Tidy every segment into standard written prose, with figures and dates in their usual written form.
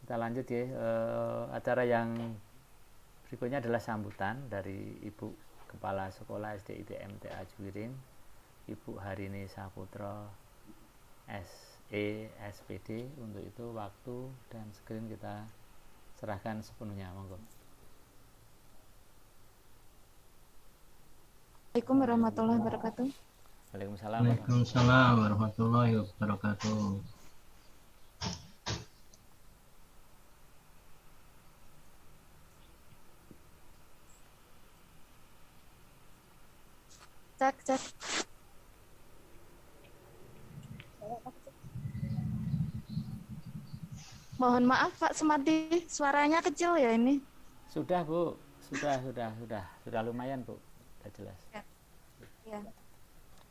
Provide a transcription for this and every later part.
Kita lanjut ya. Acara yang berikutnya adalah sambutan dari Ibu Kepala Sekolah SDIT MTA Juwiring, Ibu Harini Saputra SE SPD. Untuk itu waktu dan screen kita serahkan sepenuhnya, monggo. Assalamualaikum warahmatullahi wabarakatuh. Waalaikumsalam. Waalaikumsalam warahmatullahi wabarakatuh. Cek. Mohon maaf Pak Sumardi, suaranya kecil ya ini. Sudah Bu, sudah lumayan Bu, sudah jelas.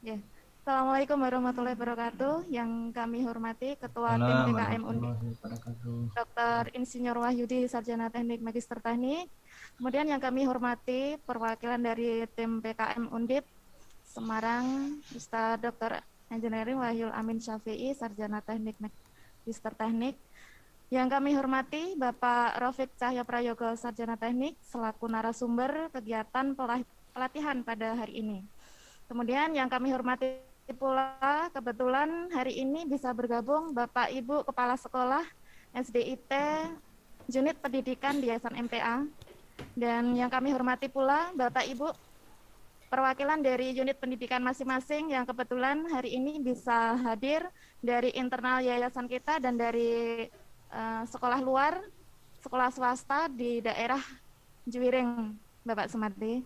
Ya. Assalamualaikum warahmatullahi wabarakatuh. Yang kami hormati Ketua Tim PKM Undip, Dr. Insinyur Wahyudi, Sarjana Teknik Magister Teknik. Kemudian yang kami hormati perwakilan dari tim PKM Undip Semarang, Ustaz Dr. Engineering Wahyul Amin Syafi'i, Sarjana Teknik Magister Teknik. Yang kami hormati Bapak Rafiq Cahya Prayogo, Sarjana Teknik, selaku narasumber kegiatan pelatihan pada hari ini. Kemudian yang kami hormati pula, kebetulan hari ini bisa bergabung Bapak Ibu Kepala Sekolah SDIT Unit Pendidikan di Yayasan MTA. Dan yang kami hormati pula Bapak Ibu perwakilan dari unit pendidikan masing-masing yang kebetulan hari ini bisa hadir dari internal yayasan kita dan dari sekolah luar, sekolah swasta di daerah Juwiring, Bapak Sumardi.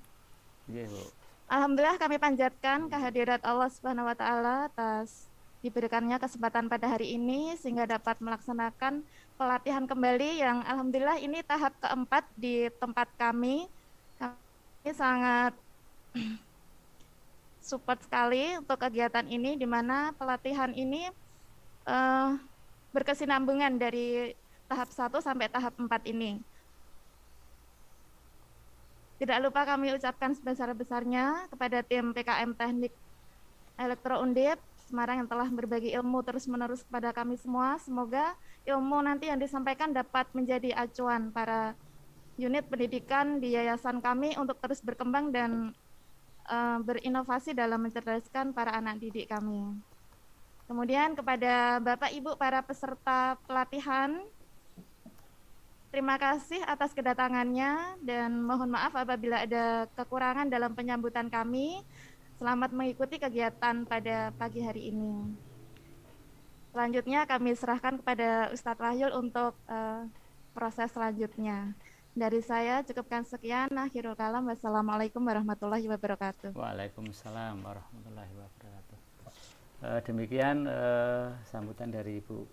Iya, Bu. Alhamdulillah kami panjatkan kehadirat Allah Subhanahu wa taala atas diberikannya kesempatan pada hari ini sehingga dapat melaksanakan pelatihan kembali yang alhamdulillah ini tahap keempat di tempat kami. Kami sangat support sekali untuk kegiatan ini, di mana pelatihan ini berkesinambungan dari tahap 1 sampai tahap 4 ini. Tidak lupa kami ucapkan sebesar-besarnya kepada tim PKM Teknik Elektro Undip Semarang yang telah berbagi ilmu terus-menerus kepada kami semua. Semoga ilmu nanti yang disampaikan dapat menjadi acuan para unit pendidikan di yayasan kami untuk terus berkembang dan berinovasi dalam mencerdaskan para anak didik kami. Kemudian kepada Bapak Ibu para peserta pelatihan, terima kasih atas kedatangannya dan mohon maaf apabila ada kekurangan dalam penyambutan kami. Selamat mengikuti kegiatan pada pagi hari ini. Selanjutnya kami serahkan kepada Ustadz Wahyul untuk proses selanjutnya. Dari saya cukupkan sekian. Akhirul kalam. Wassalamualaikum warahmatullahi wabarakatuh. Waalaikumsalam warahmatullahi wabarakatuh. Demikian sambutan dari Ibu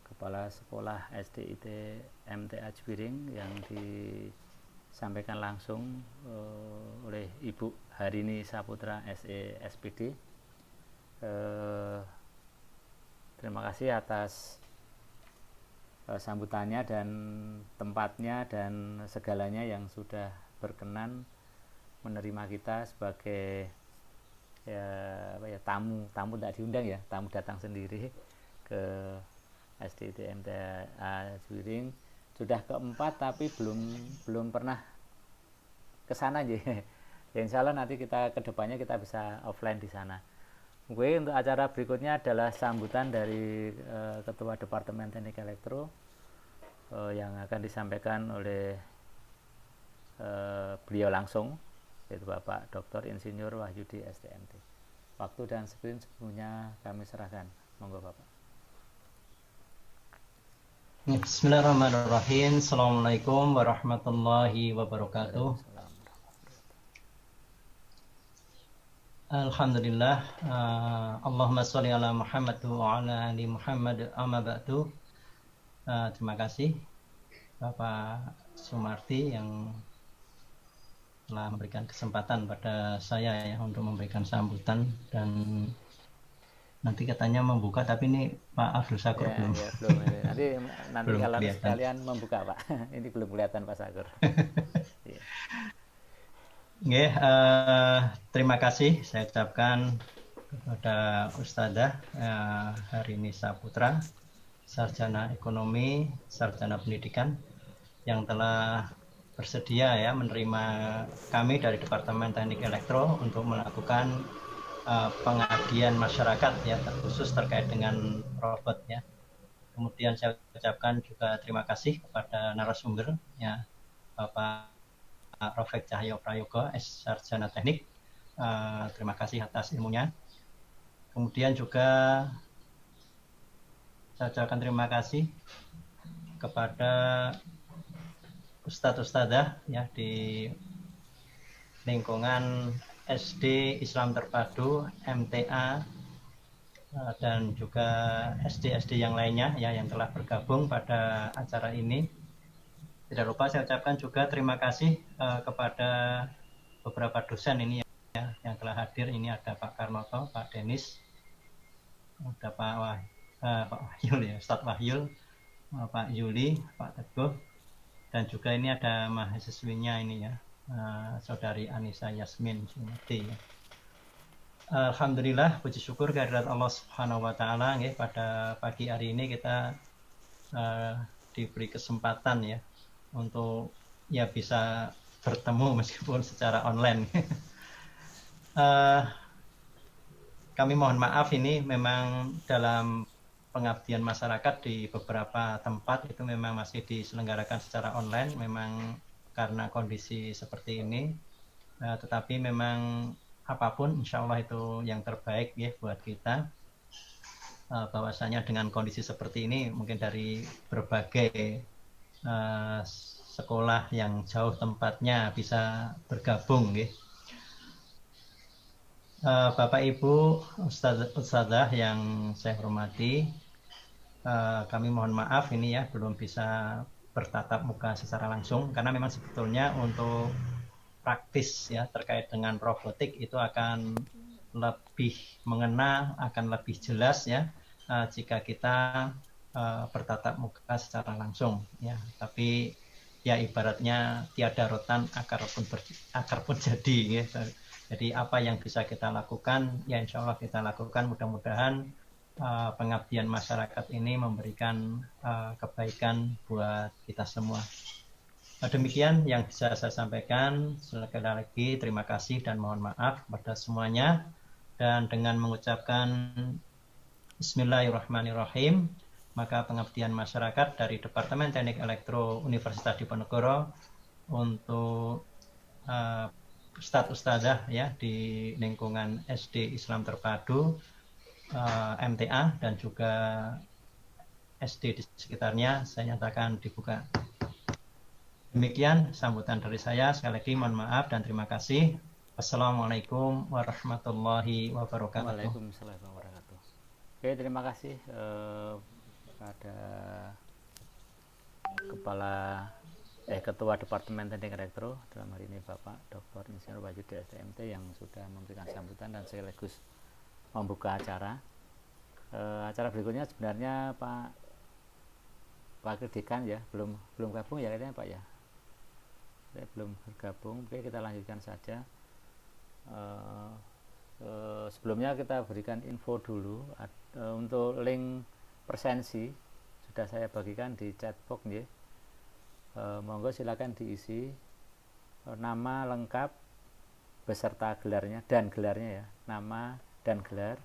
Kepala Sekolah SDIT MTA Juwiring yang disampaikan langsung oleh Ibu Harini Saputra SE SPD. Terima kasih atas sambutannya dan tempatnya dan segalanya yang sudah berkenan menerima kita sebagai tamu tidak diundang ya, tamu datang sendiri ke SDIT MTA Juwiring. Sudah keempat tapi belum pernah ke sana ya. Insya Allah nanti kita kedepannya kita bisa offline di sana. Oke, untuk acara berikutnya adalah sambutan dari Ketua Departemen Teknik Elektro yang akan disampaikan oleh beliau langsung, yaitu Bapak Dr. Insinyur Wahyudi STMT. Waktu dan screen sepenuhnya kami serahkan. Monggo Bapak. Bismillahirrahmanirrahim. Assalamualaikum warahmatullahi wabarakatuh. Alhamdulillah. Allahumma sholli ala Muhammad wa ala ali Muhammad amma ba'du. Terima kasih Bapak Sumardi yang telah memberikan kesempatan pada saya ya untuk memberikan sambutan, dan nanti katanya membuka tapi ini Pak Abdul Syakur belum. Ya, belum. Nanti belum kalau kelihatan. sekalian membuka Pak. Ini belum kelihatan Pak Syakur. Ya. Terima kasih saya ucapkan kepada Ustadzah Harini Saputra sarjana ekonomi, sarjana pendidikan yang telah bersedia ya menerima kami dari Departemen Teknik Elektro untuk melakukan pengabdian masyarakat ya, khusus terkait dengan robot ya. Kemudian saya ucapkan juga terima kasih kepada narasumber ya, Bapak Rofek Cahyo Prayogo, Sarjana Teknik. Terima kasih atas ilmunya. Kemudian juga saya ucapkan terima kasih kepada Ustadz-Ustadzah ya di lingkungan SD Islam Terpadu, MTA, dan juga SD-SD yang lainnya ya yang telah bergabung pada acara ini. Tidak lupa saya ucapkan juga terima kasih kepada beberapa dosen ini ya yang telah hadir. Ini ada Pak Karnoto, Pak Denis, ada Pak Wahyul ya, Ustadz Wahyul, Pak Yuli, Pak Teguh, dan juga ini ada mahasiswinya ini ya, Saudari Anissa Yasmin Sumati ya. Alhamdulillah, puji syukur kehadirat Allah Subhanahu wa taala nggih, pada pagi hari ini kita diberi kesempatan ya untuk ya bisa bertemu meskipun secara online. Kami mohon maaf, ini memang dalam pengabdian masyarakat di beberapa tempat itu memang masih diselenggarakan secara online, memang karena kondisi seperti ini. Tetapi memang apapun insya Allah itu yang terbaik ya buat kita. Bahwasanya dengan kondisi seperti ini mungkin dari berbagai sekolah yang jauh tempatnya bisa bergabung ya. Bapak Ibu Ustadzah yang saya hormati, kami mohon maaf ini ya belum bisa bertatap muka secara langsung, karena memang sebetulnya untuk praktis ya terkait dengan robotik itu akan lebih mengena, akan lebih jelas ya jika kita bertatap muka secara langsung ya. Tapi ya ibaratnya tiada rotan akar pun jadi ya. Jadi apa yang bisa kita lakukan ya insya Allah kita lakukan. Mudah-mudahan pengabdian masyarakat ini memberikan kebaikan buat kita semua. Demikian yang bisa saya sampaikan. Sekali lagi terima kasih dan mohon maaf kepada semuanya. Dan dengan mengucapkan Bismillahirrahmanirrahim, maka pengabdian masyarakat dari Departemen Teknik Elektro Universitas Diponegoro untuk Ustadz-Ustadzah ya di lingkungan SD Islam Terpadu, MTA, dan juga SD di sekitarnya saya nyatakan dibuka. Demikian sambutan dari saya. Sekali lagi mohon maaf dan terima kasih. Assalamualaikum warahmatullahi wabarakatuh. Waalaikumsalam warahmatullahi wabarakatuh. Oke, terima kasih pada Ketua Departemen Teknik Elektro dalam hari ini Bapak Dr. Insinyur Wahyudi STMT yang sudah memberikan sambutan dan sekaligus membuka acara. Acara berikutnya sebenarnya Pak Wakil Dekan ya belum gabung ya kayaknya Pak ya. Saya belum bergabung. Oke, kita lanjutkan saja. Sebelumnya kita berikan info dulu untuk link presensi sudah saya bagikan di chatbox ya. Monggo silakan diisi nama lengkap beserta gelarnya ya, nama dan gelar,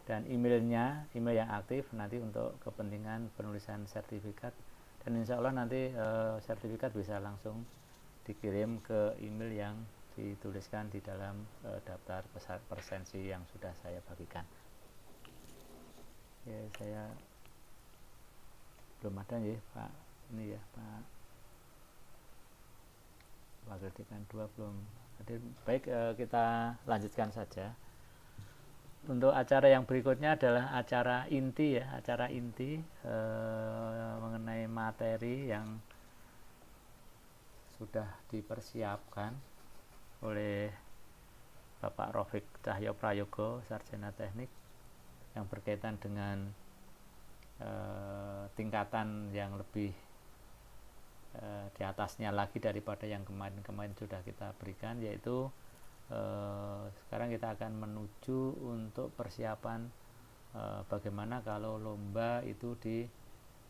dan email yang aktif nanti untuk kepentingan penulisan sertifikat, dan insya Allah nanti sertifikat bisa langsung dikirim ke email yang dituliskan di dalam daftar presensi yang sudah saya bagikan. Ya, saya belum ada ya Pak, ini ya Pak Wakil Dekan 2 belum hadir. Baik, kita lanjutkan saja. Untuk acara yang berikutnya adalah acara inti ya, mengenai materi yang sudah dipersiapkan oleh Bapak Rofik Cahyo Prayogo, Sarjana Teknik, yang berkaitan dengan tingkatan yang lebih di atasnya lagi daripada yang kemarin sudah kita berikan, yaitu sekarang kita akan menuju untuk persiapan bagaimana kalau lomba itu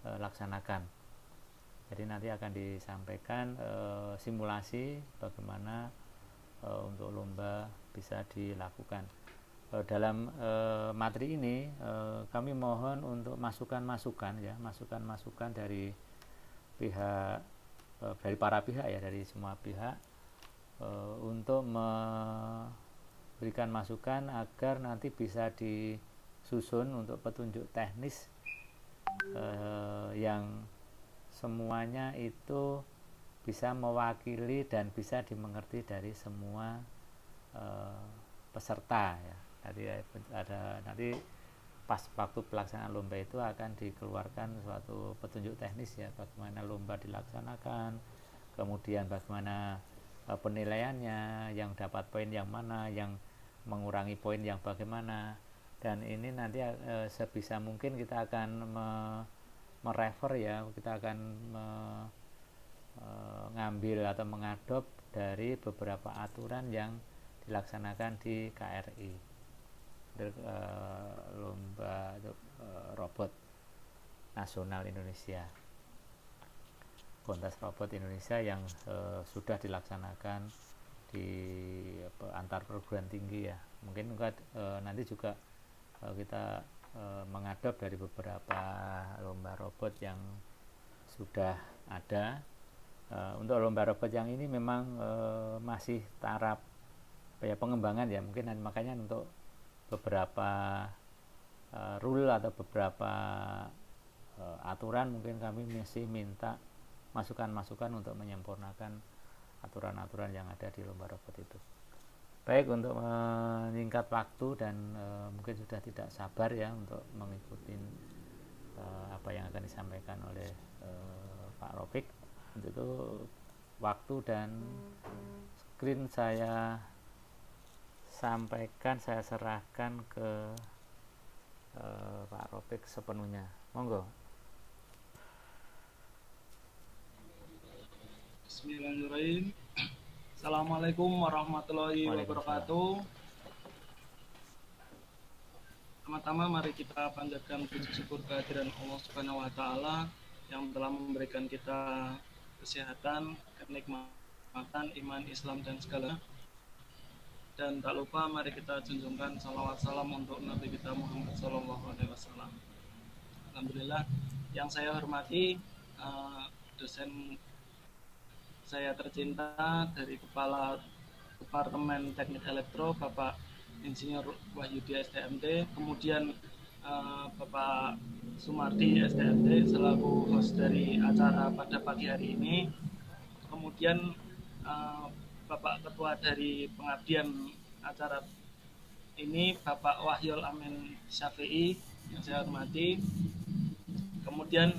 laksanakan. Jadi nanti akan disampaikan simulasi bagaimana untuk lomba bisa dilakukan. Dalam materi ini kami mohon untuk masukan-masukan ya, masukan-masukan dari pihak dari para pihak ya, dari semua pihak untuk memberikan masukan agar nanti bisa disusun untuk petunjuk teknis yang semuanya itu bisa mewakili dan bisa dimengerti dari semua peserta ya. Nanti pas waktu pelaksanaan lomba itu akan dikeluarkan suatu petunjuk teknis ya, bagaimana lomba dilaksanakan, kemudian bagaimana penilaiannya, yang dapat poin yang mana, yang mengurangi poin yang bagaimana. Dan ini nanti sebisa mungkin kita akan merefer ya, kita akan mengambil atau mengadop dari beberapa aturan yang dilaksanakan di KRI, lomba robot nasional Indonesia, kontes robot Indonesia yang sudah dilaksanakan di antar perguruan tinggi ya. Mungkin nanti juga kita mengadop dari beberapa lomba robot yang sudah ada. Untuk lomba robot yang ini memang masih taraf pengembangan ya, mungkin makanya untuk beberapa rule atau beberapa aturan mungkin kami masih minta masukan-masukan untuk menyempurnakan aturan-aturan yang ada di lomba robot itu. Baik, untuk menyingkat waktu dan mungkin sudah tidak sabar ya untuk mengikuti apa yang akan disampaikan oleh Pak Rofik. Untuk itu waktu dan screen saya sampaikan, saya serahkan ke Pak Rofik sepenuhnya. Monggo. Bismillahirrahmanirrahim. Assalamualaikum warahmatullahi wabarakatuh. Pertama-tama mari kita panjatkan puji syukur kehadiran Allah Subhanahu wa taala yang telah memberikan kita kesehatan, kenikmatan, iman, Islam dan segala. Dan tak lupa mari kita junjungkan salawat salam untuk Nabi kita Muhammad SAW. Alhamdulillah, yang saya hormati dosen saya tercinta dari Kepala Departemen Teknik Elektro Bapak Insinyur Wahyudi STMT, kemudian Bapak Sumardi STMT selaku host dari acara pada pagi hari ini, kemudian Bapak Ketua dari pengabdian acara ini Bapak Wahyul Amin Syafi'i yang saya hormati, kemudian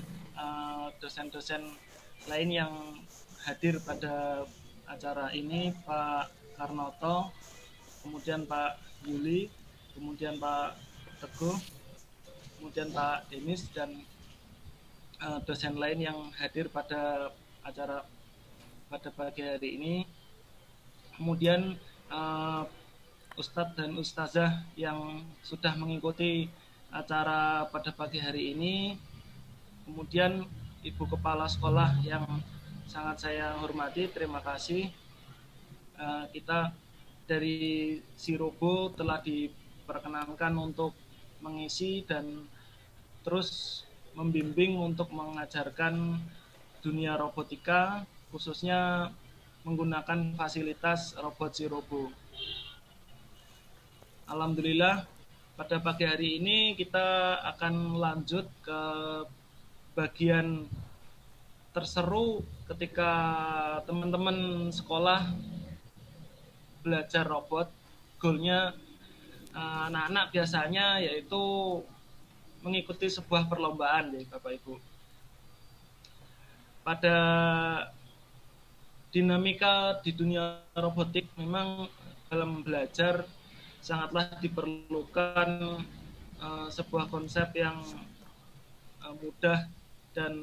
dosen-dosen lain yang hadir pada acara ini, Pak Karnoto, kemudian Pak Yuli, kemudian Pak Teguh, kemudian Pak Denis, dan dosen lain yang hadir pada acara pada pagi hari ini. Kemudian Ustadz dan Ustazah yang sudah mengikuti acara pada pagi hari ini, kemudian Ibu Kepala Sekolah yang sangat saya hormati, terima kasih. Kita dari Sirobo telah diperkenankan untuk mengisi dan terus membimbing untuk mengajarkan dunia robotika, khususnya menggunakan fasilitas robot Sirobo. Alhamdulillah, pada pagi hari ini kita akan lanjut ke bagian terseru ketika teman-teman sekolah belajar robot. Goalnya anak-anak biasanya yaitu mengikuti sebuah perlombaan ya Bapak Ibu. Pada dinamika di dunia robotik memang dalam belajar sangatlah diperlukan sebuah konsep yang mudah dan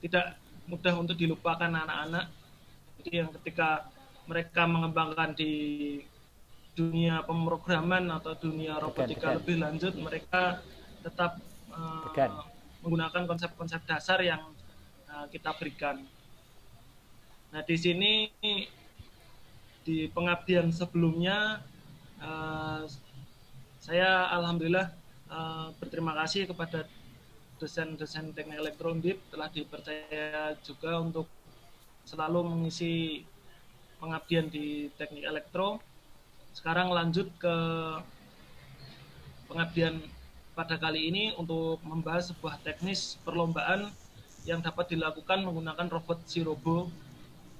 tidak mudah untuk dilupakan anak-anak. Jadi yang ketika mereka mengembangkan di dunia pemrograman atau dunia robotika lebih lanjut, mereka tetap menggunakan konsep-konsep dasar yang kita berikan. Nah, di sini di pengabdian sebelumnya saya alhamdulillah berterima kasih kepada dosen-dosen teknik elektro Undip telah dipercaya juga untuk selalu mengisi pengabdian di teknik elektro. Sekarang lanjut ke pengabdian pada kali ini untuk membahas sebuah teknis perlombaan yang dapat dilakukan menggunakan robot Sirobo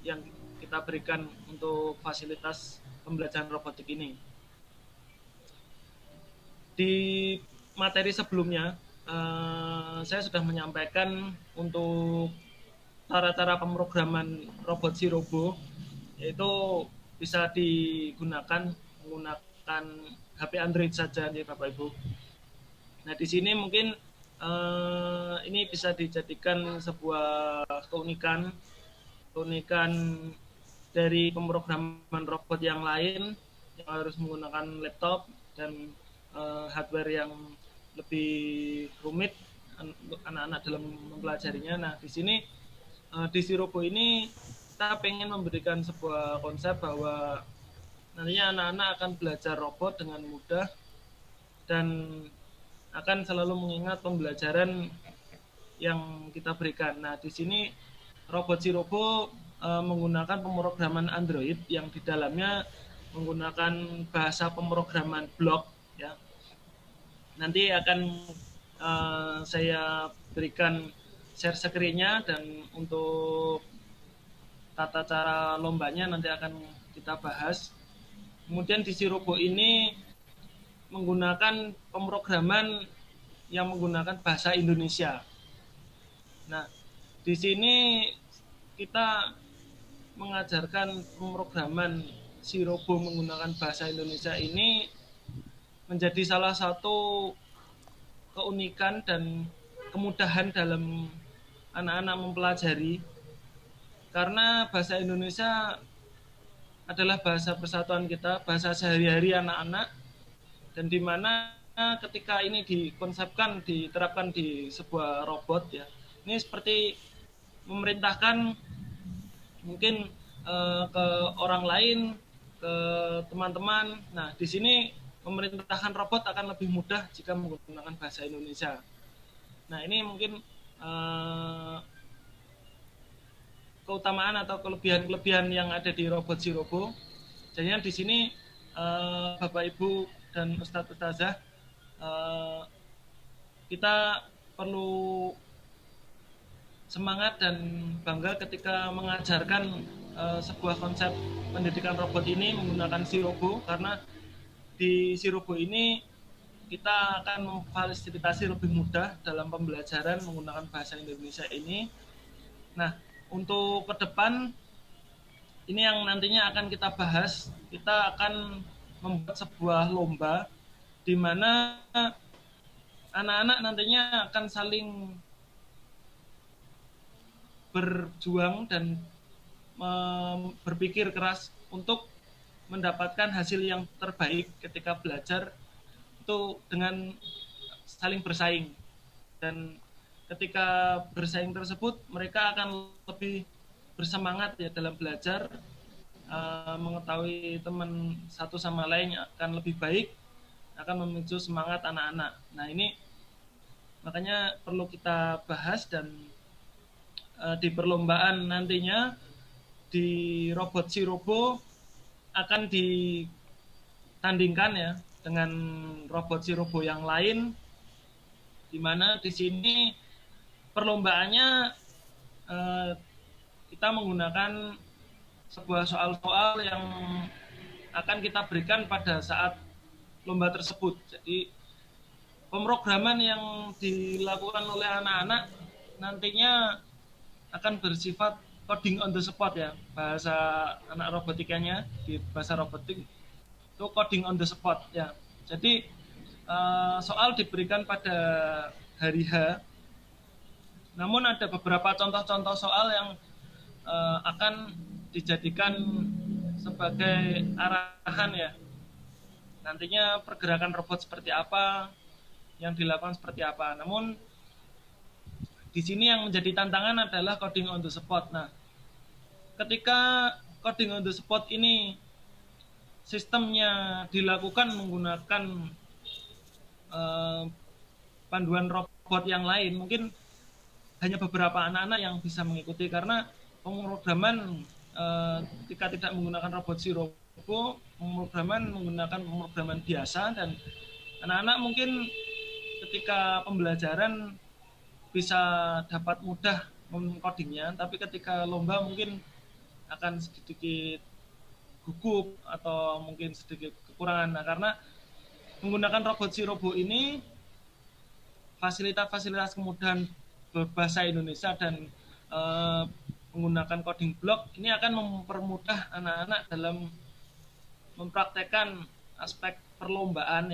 yang kita berikan untuk fasilitas pembelajaran robotik ini. Di materi sebelumnya, saya sudah menyampaikan untuk cara-cara pemrograman robot Sirobo, yaitu bisa digunakan menggunakan HP Android saja nih Bapak Ibu. Nah, di sini mungkin ini bisa dijadikan sebuah keunikan dari pemrograman robot yang lain yang harus menggunakan laptop dan hardware yang lebih rumit untuk anak-anak dalam mempelajarinya. Nah, di sini di Sirobo ini kita pengen memberikan sebuah konsep bahwa nantinya anak-anak akan belajar robot dengan mudah dan akan selalu mengingat pembelajaran yang kita berikan. Nah, di sini robot Sirobo menggunakan pemrograman Android yang di dalamnya menggunakan bahasa pemrograman Block ya. Nanti akan saya berikan share screen-nya dan untuk tata cara lombanya nanti akan kita bahas. Kemudian di Sirobo ini menggunakan pemrograman yang menggunakan bahasa Indonesia. Nah, di sini kita mengajarkan pemrograman Sirobo menggunakan bahasa Indonesia ini menjadi salah satu keunikan dan kemudahan dalam anak-anak mempelajari, karena bahasa Indonesia adalah bahasa persatuan kita, bahasa sehari-hari anak-anak, dan di mana ketika ini diterapkan di sebuah robot ya, ini seperti memerintahkan mungkin ke orang lain, ke teman-teman. Nah, di sini memerintahkan robot akan lebih mudah jika menggunakan bahasa Indonesia. Nah, ini mungkin keutamaan atau kelebihan-kelebihan yang ada di robot Sirobo. Jadi di sini Bapak Ibu dan Ustadz Ustazah, kita perlu semangat dan bangga ketika mengajarkan sebuah konsep pendidikan robot ini menggunakan Sirobo, karena di Sirobo ini kita akan memfasilitasi lebih mudah dalam pembelajaran menggunakan bahasa Indonesia ini. Nah, untuk ke depan ini yang nantinya akan kita bahas, kita akan membuat sebuah lomba di mana anak-anak nantinya akan saling berjuang dan berpikir keras untuk mendapatkan hasil yang terbaik ketika belajar itu dengan saling bersaing. Dan ketika bersaing tersebut mereka akan lebih bersemangat ya dalam belajar, mengetahui teman satu sama lain akan lebih baik, akan memicu semangat anak-anak. Nah, ini makanya perlu kita bahas, dan di perlombaan nantinya di robot Sirobo akan ditandingkan ya dengan robot Sirobo yang lain, di mana di sini perlombaannya kita menggunakan sebuah soal-soal yang akan kita berikan pada saat lomba tersebut. Jadi pemrograman yang dilakukan oleh anak-anak nantinya akan bersifat coding on the spot ya, bahasa anak robotikanya di bahasa robotik itu coding on the spot ya. Jadi soal diberikan pada hari H, namun ada beberapa contoh-contoh soal yang akan dijadikan sebagai arahan ya. Nantinya pergerakan robot seperti apa, yang dilakukan seperti apa. Namun di sini yang menjadi tantangan adalah coding on the spot. Nah, ketika coding on the spot ini sistemnya dilakukan menggunakan panduan robot yang lain, mungkin hanya beberapa anak-anak yang bisa mengikuti, karena pemrograman ketika tidak menggunakan robot si robo, pemrograman menggunakan pemrograman biasa, dan anak-anak mungkin ketika pembelajaran bisa dapat mudah mengcodingnya, tapi ketika lomba mungkin akan sedikit gugup atau mungkin sedikit kekurangan. Nah, karena menggunakan robot si robo ini, fasilitas-fasilitas kemudahan berbahasa Indonesia dan menggunakan coding block ini akan mempermudah anak-anak dalam mempraktekkan aspek perlombaan,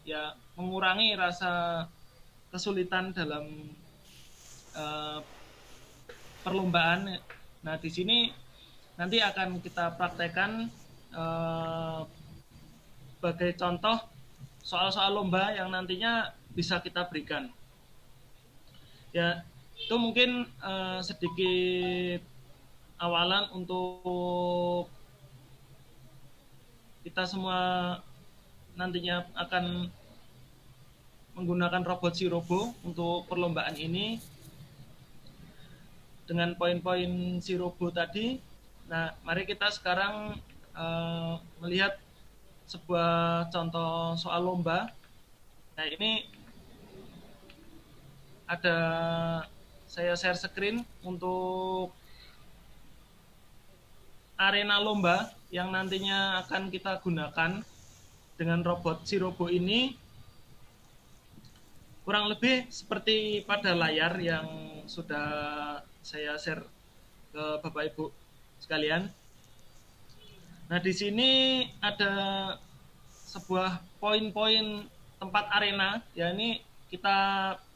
ya mengurangi rasa kesulitan dalam perlombaan. Nah, di sini nanti akan kita praktekkan sebagai contoh soal-soal lomba yang nantinya bisa kita berikan. Ya, itu mungkin sedikit awalan untuk kita semua nantinya akan menggunakan robot si robo untuk perlombaan ini dengan poin-poin si robo tadi. Nah, mari kita sekarang melihat sebuah contoh soal lomba. Nah, ini ada saya share screen untuk arena lomba yang nantinya akan kita gunakan dengan robot si robo ini. Kurang lebih seperti pada layar yang sudah saya share ke Bapak Ibu sekalian. Nah, di sini ada sebuah poin-poin tempat arena, ya ini kita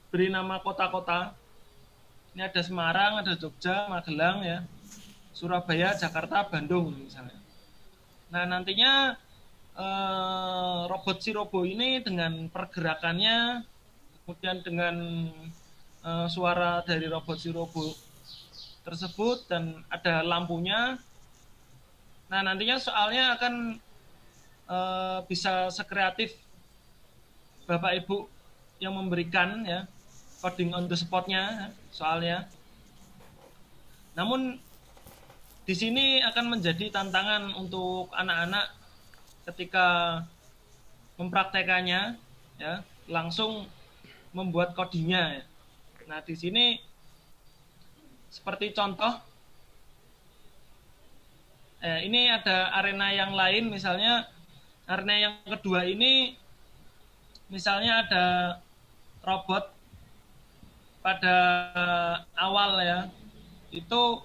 beri nama kota-kota. Ini ada Semarang, ada Jogja, Magelang, ya, Surabaya, Jakarta, Bandung misalnya. Nah, nantinya robot si robo ini dengan pergerakannya, kemudian dengan suara dari robot si robo tersebut, dan ada lampunya. Nah, nantinya soalnya akan bisa sekreatif Bapak Ibu yang memberikan, ya, coding on the spot-nya soalnya. Namun di sini akan menjadi tantangan untuk anak-anak ketika mempraktekannya, ya, langsung membuat codingnya. Ya. Nah, di sini seperti contoh, ini ada arena yang lain, misalnya arena yang kedua ini, misalnya ada robot pada awal, ya, itu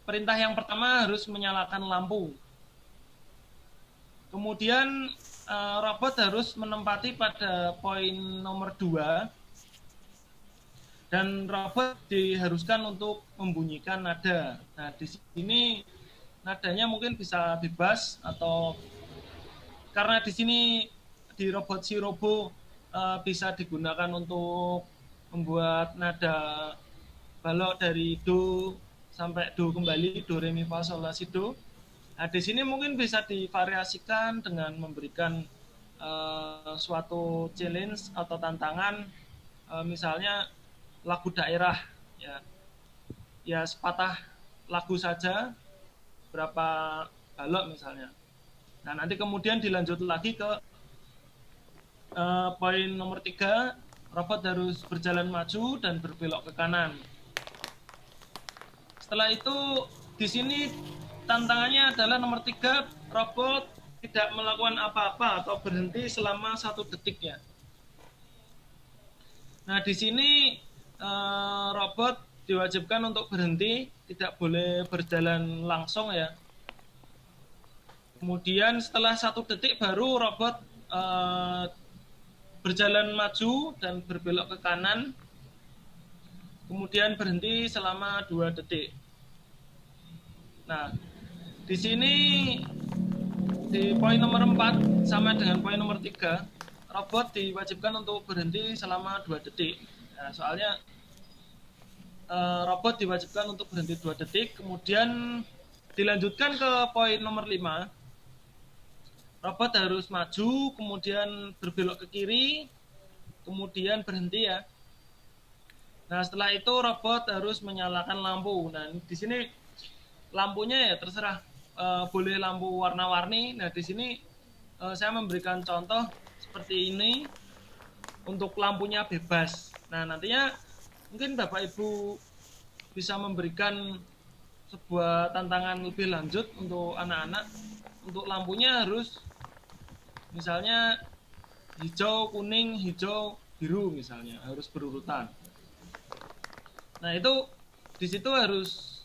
perintah yang pertama harus menyalakan lampu. Kemudian robot harus menempati pada poin nomor 2, dan robot diharuskan untuk membunyikan nada. Nah, di sini nadanya mungkin bisa bebas, atau karena di sini di robot si robo bisa digunakan untuk membuat nada balok dari do sampai do kembali, do re mi fa sol la si do. Nah, di sini mungkin bisa divariasikan dengan memberikan suatu challenge atau tantangan, misalnya lagu daerah, ya sepatah lagu saja, berapa balok misalnya. Nah, nanti kemudian dilanjut lagi ke poin nomor 3, robot harus berjalan maju dan berbelok ke kanan. Setelah itu di sini tantangannya adalah nomor 3, robot tidak melakukan apa-apa atau berhenti selama 1 detik, ya. Nah, di sini robot diwajibkan untuk berhenti, tidak boleh berjalan langsung, ya. Kemudian setelah 1 detik baru robot berjalan maju dan berbelok ke kanan, kemudian berhenti selama 2 detik. Nah, di sini di poin nomor 4 sama dengan poin nomor 3, robot diwajibkan untuk berhenti selama 2 detik. Nah, soalnya robot diwajibkan untuk berhenti 2 detik, kemudian dilanjutkan ke poin nomor 5. Robot harus maju, kemudian berbelok ke kiri, kemudian berhenti ya. Nah, setelah itu robot harus menyalakan lampu. Nah, di sini lampunya ya terserah, boleh lampu warna-warni. Nah, di sini saya memberikan contoh seperti ini untuk lampunya bebas. Nah, nantinya mungkin Bapak Ibu bisa memberikan sebuah tantangan lebih lanjut untuk anak-anak. Untuk lampunya harus misalnya hijau, kuning, hijau, biru misalnya, harus berurutan. Nah, itu di situ harus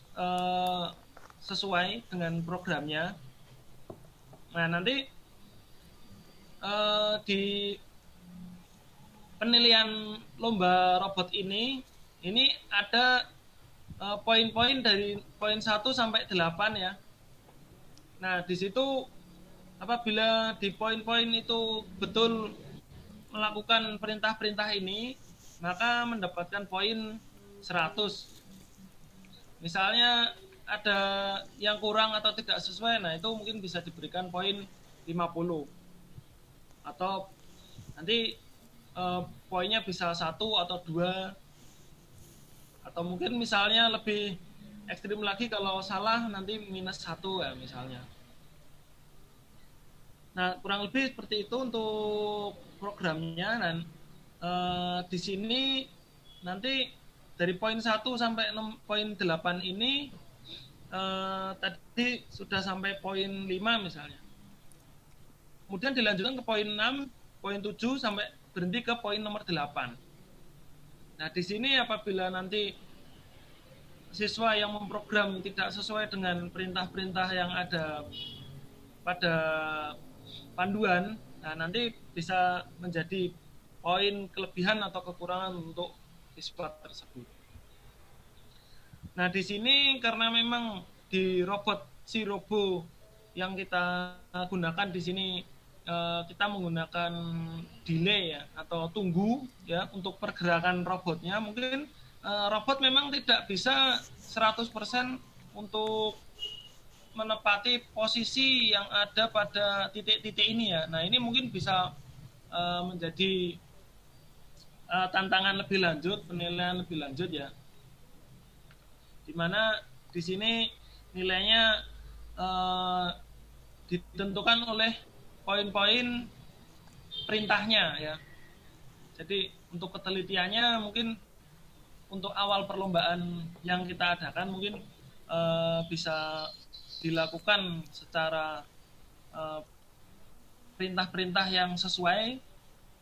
sesuai dengan programnya. Nah, nanti di penilaian lomba robot ini ada poin-poin dari poin 1 sampai 8 ya. Nah, di situ apabila di poin-poin itu betul melakukan perintah-perintah ini, maka mendapatkan poin 100. Misalnya ada yang kurang atau tidak sesuai, nah itu mungkin bisa diberikan poin 50. Atau nanti poinnya bisa 1 atau 2. Atau mungkin misalnya lebih ekstrim lagi, kalau salah nanti minus 1 ya misalnya. Nah, kurang lebih seperti itu untuk programnya. Dan di sini nanti dari poin 1 sampai poin 8 ini tadi sudah sampai poin 5 misalnya. Kemudian dilanjutkan ke poin 6, poin 7 sampai berhenti ke poin nomor 8. Nah, di sini apabila nanti siswa yang memprogram tidak sesuai dengan perintah-perintah yang ada pada panduan, nah nanti bisa menjadi poin kelebihan atau kekurangan untuk siswa tersebut. Nah, di sini karena memang di si robo yang kita gunakan di sini kita menggunakan delay ya atau tunggu ya untuk pergerakan robotnya. Mungkin robot memang tidak bisa 100% untuk menepati posisi yang ada pada titik-titik ini ya. Nah, ini mungkin bisa menjadi tantangan lebih lanjut, penilaian lebih lanjut ya. Dimana di sini nilainya ditentukan oleh poin-poin perintahnya ya. Jadi untuk ketelitiannya mungkin untuk awal perlombaan yang kita adakan mungkin bisa dilakukan secara perintah-perintah yang sesuai.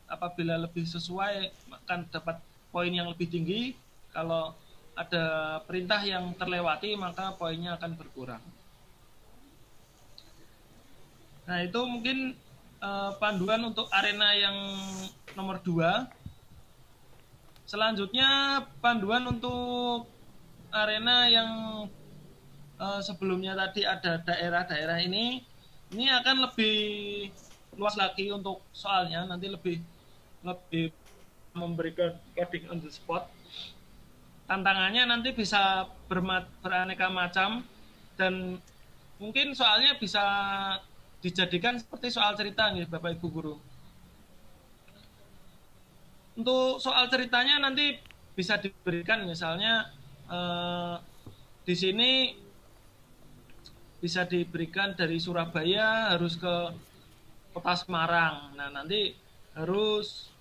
Apabila lebih sesuai akan dapat poin yang lebih tinggi. Kalau ada perintah yang terlewati maka poinnya akan berkurang. Nah, itu mungkin panduan untuk arena yang nomor 2. Selanjutnya panduan untuk arena yang sebelumnya tadi ada daerah-daerah ini akan lebih luas lagi untuk soalnya, nanti lebih memberikan coding on the spot. Tantangannya nanti bisa beraneka macam dan mungkin soalnya bisa dijadikan seperti soal cerita nih Bapak Ibu Guru. Untuk soal ceritanya nanti bisa diberikan misalnya di sini bisa diberikan dari Surabaya harus ke Kota Semarang. Nah, nanti harus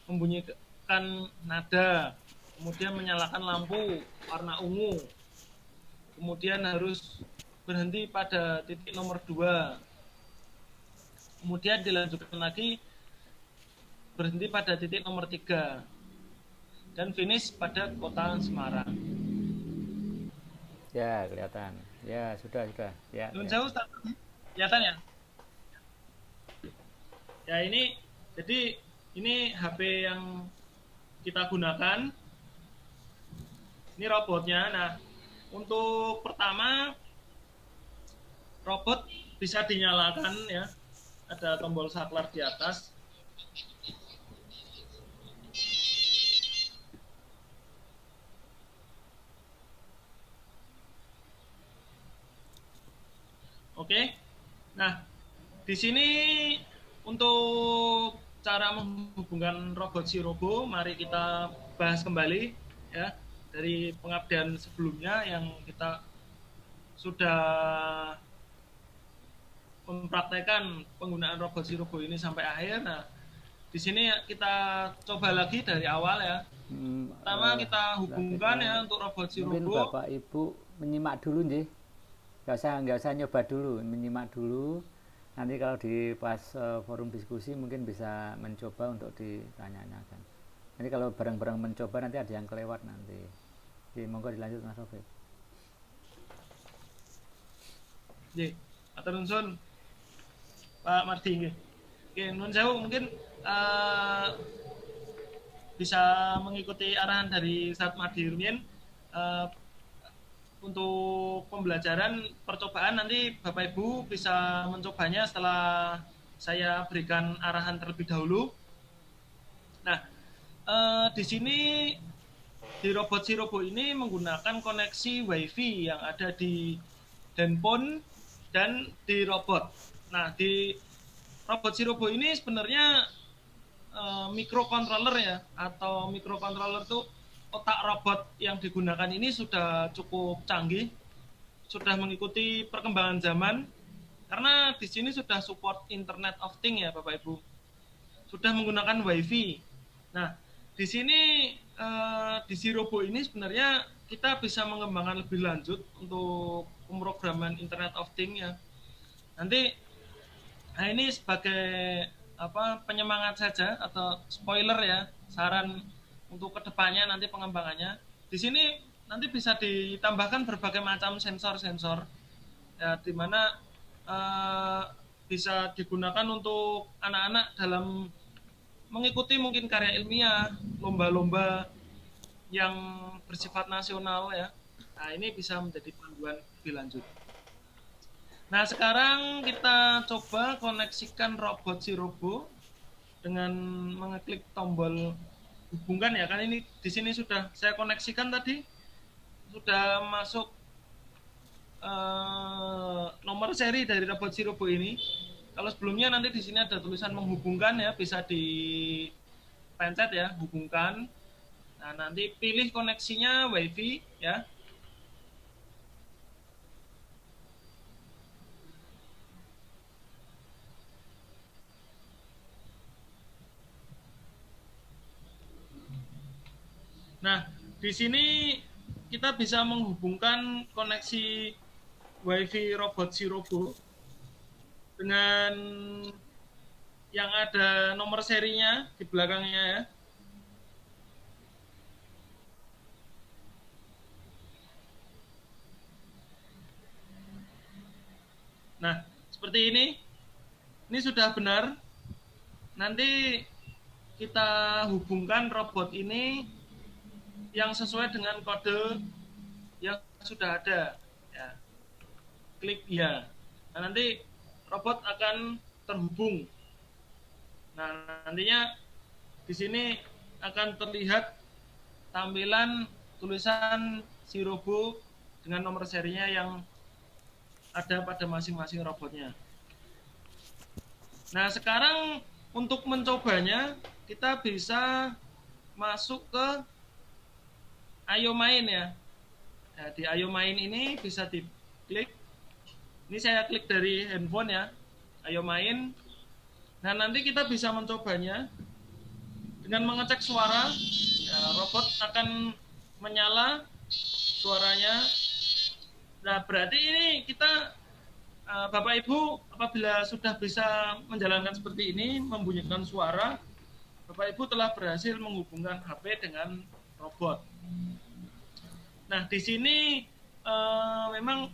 membunyikan nada, kemudian menyalakan lampu warna ungu, kemudian harus berhenti pada titik nomor 2, kemudian dilanjutkan lagi berhenti pada titik nomor 3, dan finish pada Kota Semarang. Ya, kelihatan. Ya, sudah. Ya. Jauh, kelihatan ya? Ya, ini jadi ini HP yang kita gunakan. Ini robotnya. Nah, untuk pertama robot bisa dinyalakan ya. Ada tombol saklar di atas. Oke. Nah, di sini untuk cara menghubungkan robot si robo, mari kita bahas kembali ya dari pengabdian sebelumnya yang kita sudah mempraktekkan penggunaan robot si robo ini sampai akhir. Nah, di sini kita coba lagi dari awal ya. Pertama kita hubungkan ya untuk robot si mungkin robo. Bapak Ibu menyimak dulu nggih. Nggak usah nyoba dulu, menyimak dulu. Nanti kalau di pas forum diskusi mungkin bisa mencoba untuk ditanyakan. Nanti kalau bareng-bareng mencoba nanti ada yang kelewat nanti. Jadi monggo dilanjut Mas Taufik. Nggih, atur nuwun Pak Mardi nggih. Oke, nuwun sewu mungkin bisa mengikuti arahan dari Ustaz Mardi Rumiyin untuk pembelajaran percobaan nanti Bapak Ibu bisa mencobanya setelah saya berikan arahan terlebih dahulu. Nah, di sini di robot si robo ini menggunakan koneksi WiFi yang ada di handphone dan di robot. Nah, di robot si robo ini sebenarnya microcontroller ya, atau microcontroller itu otak robot yang digunakan ini sudah cukup canggih, sudah mengikuti perkembangan zaman, karena di sini sudah support Internet of Things ya Bapak Ibu, sudah menggunakan WiFi. Nah, di sini di si robo ini sebenarnya kita bisa mengembangkan lebih lanjut untuk pemrograman Internet of Things ya. Nanti, nah ini sebagai penyemangat saja atau spoiler ya, saran untuk kedepannya nanti pengembangannya. Di sini nanti bisa ditambahkan berbagai macam sensor-sensor ya, di mana bisa digunakan untuk anak-anak dalam mengikuti mungkin karya ilmiah, lomba-lomba yang bersifat nasional ya. Nah, ini bisa menjadi panduan lebih lanjut. Nah, sekarang kita coba koneksikan robot si robo dengan mengeklik tombol hubungkan ya, kan ini di sini sudah saya koneksikan tadi, sudah masuk nomor seri dari robot si robo ini. Kalau sebelumnya nanti di sini ada tulisan menghubungkan ya, bisa dipencet ya, hubungkan. Nah, nanti pilih koneksinya WiFi ya. Nah, di sini kita bisa menghubungkan koneksi WiFi robot si robo dengan yang ada nomor serinya di belakangnya ya. Nah, seperti ini. Ini sudah benar. Nanti kita hubungkan robot ini yang sesuai dengan kode yang sudah ada ya. Klik ya. Nah, nanti robot akan terhubung. Nah, nantinya di sini akan terlihat tampilan tulisan si robo dengan nomor serinya yang ada pada masing-masing robotnya. Nah, sekarang untuk mencobanya kita bisa masuk ke Ayo Main ya. Nah, di Ayo Main ini bisa diklik. Ini saya klik dari handphone ya. Ayo Main. Nah, nanti kita bisa mencobanya dengan mengecek suara. Ya, robot akan menyala suaranya. Nah, berarti ini kita Bapak Ibu apabila sudah bisa menjalankan seperti ini, membunyikan suara, Bapak Ibu telah berhasil menghubungkan HP dengan robot. Nah, di sini memang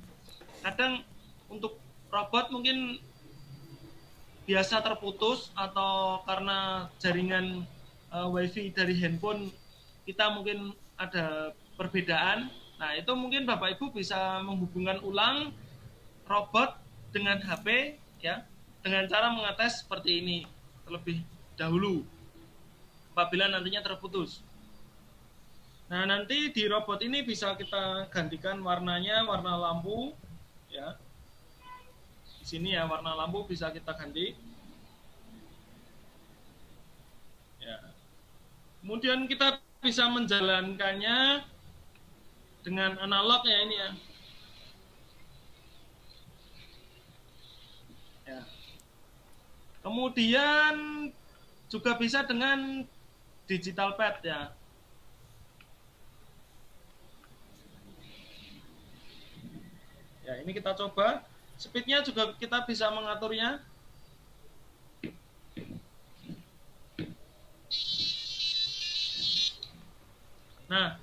kadang untuk robot mungkin biasa terputus atau karena jaringan WiFi dari handphone kita mungkin ada perbedaan. Nah, itu mungkin Bapak Ibu bisa menghubungkan ulang robot dengan HP ya, dengan cara mengetes seperti ini terlebih dahulu apabila nantinya terputus. Nah, nanti di robot ini bisa kita gantikan warnanya, warna lampu ya. sini ya, warna lampu bisa kita ganti. Ya. Kemudian kita bisa menjalankannya dengan analog ya ini ya. Ya. Kemudian juga bisa dengan digital pad ya. Ya, ini kita coba. Speednya juga kita bisa mengaturnya. Nah,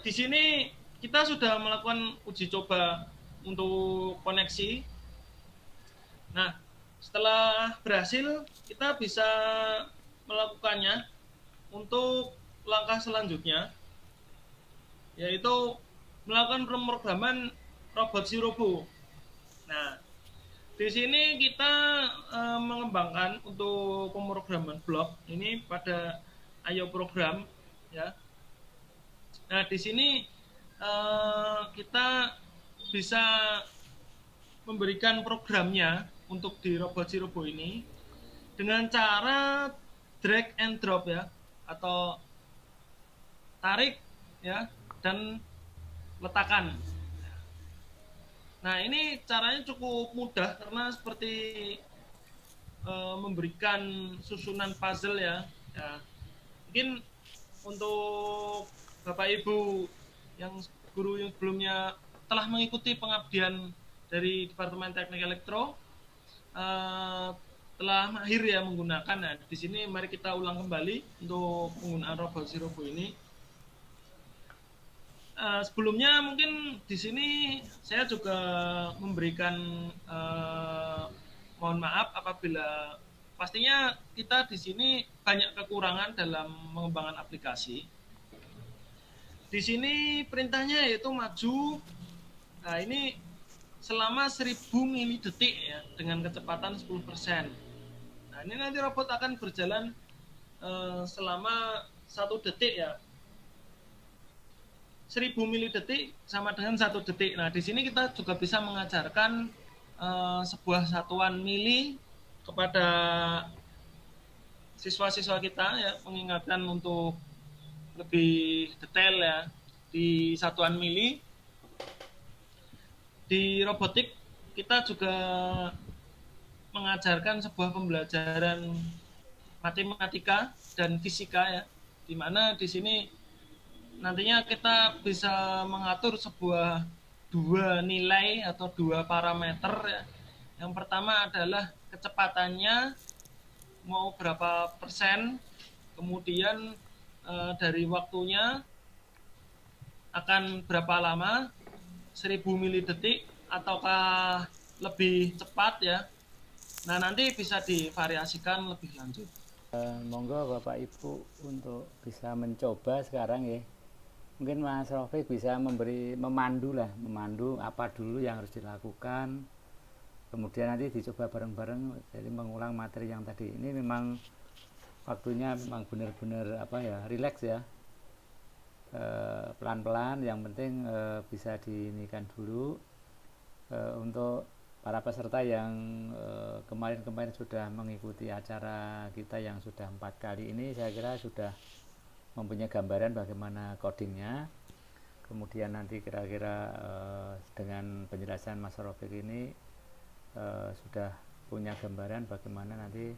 di sini kita sudah melakukan uji coba untuk koneksi. Nah, setelah berhasil, kita bisa melakukannya untuk langkah selanjutnya, yaitu melakukan pemrograman robot si robo. Nah, di sini kita mengembangkan untuk pemrograman blok ini pada IO program ya. Nah, di sini kita bisa memberikan programnya untuk di robot si robo ini dengan cara drag and drop ya, atau tarik ya dan letakkan. Nah, ini caranya cukup mudah karena seperti memberikan susunan puzzle ya. Ya. Mungkin untuk Bapak Ibu yang guru yang sebelumnya telah mengikuti pengabdian dari Departemen Teknik Elektro, telah mahir ya menggunakan. Nah, di sini mari kita ulang kembali untuk penggunaan robot si robo ini. Sebelumnya mungkin di sini saya juga memberikan mohon maaf apabila pastinya kita di sini banyak kekurangan dalam mengembangkan aplikasi. Di sini perintahnya yaitu maju. Nah, ini selama 1000 milidetik ya, dengan kecepatan 10%. Nah, ini nanti robot akan berjalan selama 1 detik ya. 1000 milidetik sama dengan 1 detik. Nah, di sini kita juga bisa mengajarkan sebuah satuan mili kepada siswa-siswa kita ya, mengingatkan untuk lebih detail ya di satuan mili. Di robotik kita juga mengajarkan sebuah pembelajaran matematika dan fisika ya, di mana di sini nantinya kita bisa mengatur sebuah 2 nilai atau 2 parameter ya. Yang pertama adalah kecepatannya mau berapa persen, kemudian dari waktunya akan berapa lama, 1000 milidetik ataukah lebih cepat ya. Nah, nanti bisa divariasikan lebih lanjut. Monggo Bapak Ibu untuk bisa mencoba sekarang ya. Mungkin Mas Rafiq bisa memandu apa dulu yang harus dilakukan. Kemudian nanti dicoba bareng-bareng, jadi mengulang materi yang tadi. Ini memang waktunya memang benar-benar rileks ya. Pelan-pelan, yang penting bisa diinikan dulu. Untuk para peserta yang kemarin-kemarin sudah mengikuti acara kita yang sudah 4 kali ini, saya kira sudah mempunyai gambaran bagaimana codingnya. Kemudian nanti kira-kira dengan penjelasan Mas Rafiq ini sudah punya gambaran bagaimana nanti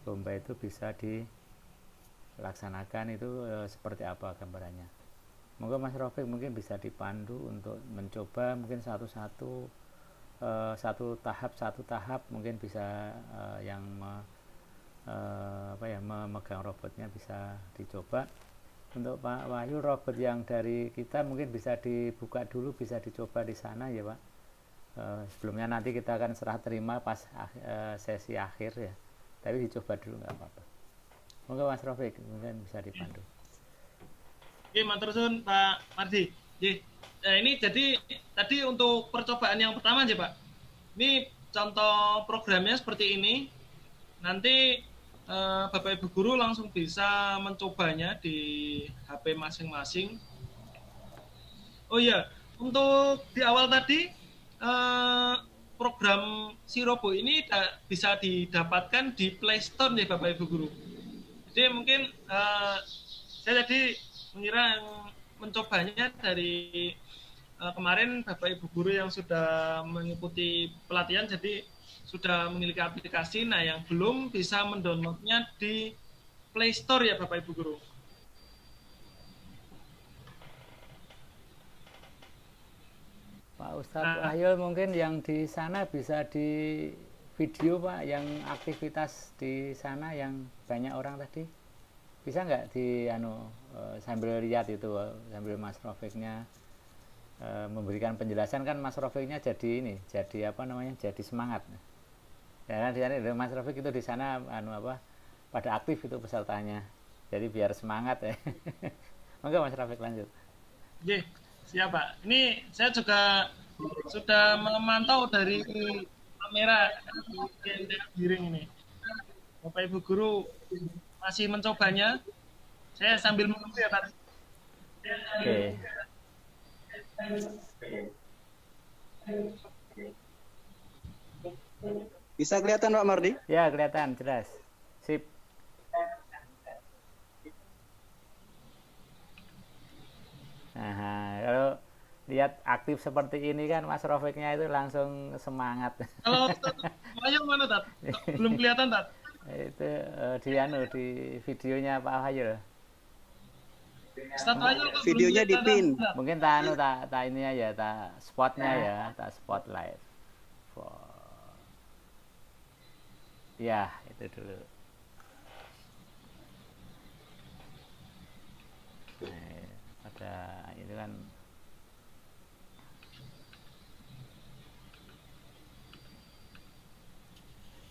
lomba itu bisa dilaksanakan, itu seperti apa gambarannya. Monggo Mas Rafiq mungkin bisa dipandu untuk mencoba mungkin satu tahap mungkin bisa yang memegang robotnya bisa dicoba. Untuk Pak Wahyu, robot yang dari kita mungkin bisa dibuka dulu, bisa dicoba di sana ya Pak. Sebelumnya nanti kita akan serah terima pas sesi akhir ya, tapi dicoba dulu nggak apa-apa. Monggo Mas Rafiq mungkin bisa dipandu. Oke, matur suwun Pak Mardi. Ini jadi tadi untuk percobaan yang pertama aja Pak. Ini contoh programnya seperti ini. Nanti Bapak Ibu guru langsung bisa mencobanya di HP masing-masing. Oh iya, untuk di awal tadi program si Robo ini bisa didapatkan di Play Store ya Bapak Ibu Guru. Jadi mungkin saya tadi mengira yang mencobanya dari kemarin Bapak Ibu Guru yang sudah mengikuti pelatihan, jadi sudah memiliki aplikasi. Nah, yang belum bisa mendownloadnya di Play Store ya Bapak Ibu Guru. Pak Ustadz Wahyul, mungkin yang di sana bisa di video Pak, yang aktivitas di sana yang banyak orang tadi, bisa nggak di sambil lihat itu, sambil Mas Rofiknya memberikan penjelasan, kan Mas Rofiknya jadi jadi semangat. Ya, di sana Mas Rofik itu di sana pada aktif itu pesertanya, jadi biar semangat ya. Monggo Mas Rofik lanjut. Oke, siap Pak. Ini saya juga sudah memantau dari kamera giring ini. Bapak Ibu Guru masih mencobanya. Saya sambil menunggu ya Pak. Oke. Bisa kelihatan Pak Mardi? Ya, kelihatan jelas. Sip. Nah, kalau lihat aktif seperti ini kan Mas Rofiknya itu langsung semangat. Kalau Wahyu mana Tat? Belum kelihatan Tat? Itu di videonya Pak Wahyu. Videonya di pin. Mungkin tak ini aja, tak spotnya ya, tak spotlight. Ya, itu dulu. Nah, ada itu kan.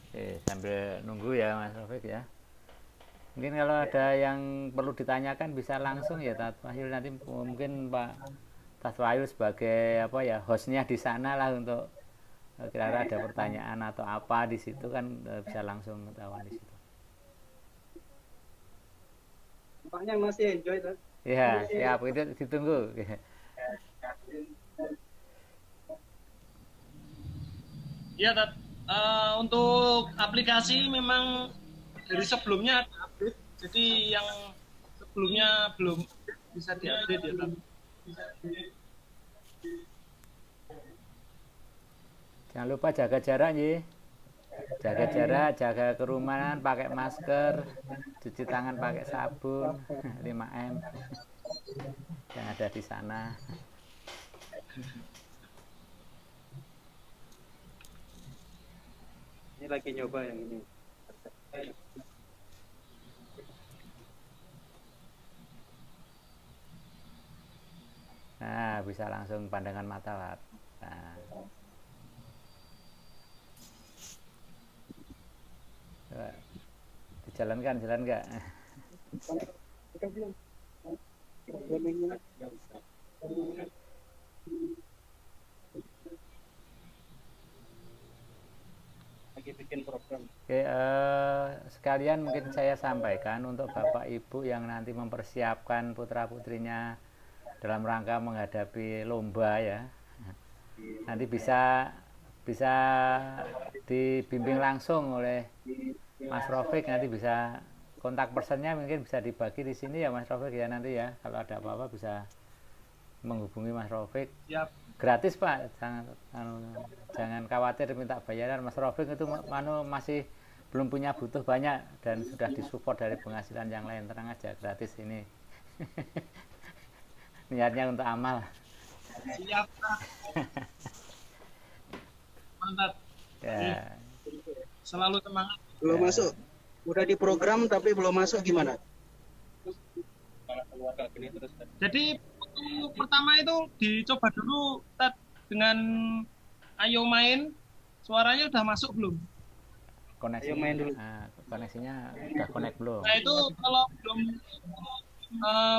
Oke, sambil nunggu ya Mas Rofik ya. Mungkin kalau ada yang perlu ditanyakan bisa langsung ya Tat Wahyu, nanti mungkin Pak Tat Wahyu sebagai hostnya di sana lah, untuk kira-kira ada pertanyaan atau apa di situ kan bisa langsung ketahuan di situ. Nampaknya masih enjoy Tat. Iya, siap, itu ditunggu. Iya Tat. Untuk aplikasi memang dari sebelumnya ada update, jadi yang sebelumnya belum bisa diupdate ya Tat. Jangan lupa jaga jarak ya. Jaga jarak, jaga kerumunan, pakai masker, cuci tangan pakai sabun 5M yang ada di sana. Ini lagi nyoba yang ini. Nah, bisa langsung pandangan mata Pak. Nah. Coba dijalankan, jalan nggak? Lagi bikin program. Oke, sekalian mungkin saya sampaikan untuk Bapak Ibu yang nanti mempersiapkan putra-putrinya dalam rangka menghadapi lomba ya. Nanti bisa dibimbing langsung oleh Mas Rofik, nanti bisa kontak personnya mungkin bisa dibagi di sini ya Mas Rofik ya, nanti ya kalau ada apa-apa bisa menghubungi Mas Rofik. Siap. Gratis Pak, jangan khawatir minta bayaran. Mas Rofik itu masih belum butuh banyak dan sudah disupport dari penghasilan yang lain, tenang aja, gratis ini. Niatnya untuk amal. Siap. Mantap. Ya. Selalu semangat. Belum masuk. Udah di program tapi belum masuk gimana? Jadi pertama itu dicoba dulu Tat, dengan Ayo Main. Suaranya udah masuk belum? Koneksinya, main dulu. Koneksinya udah connect belum? Nah itu kalau belum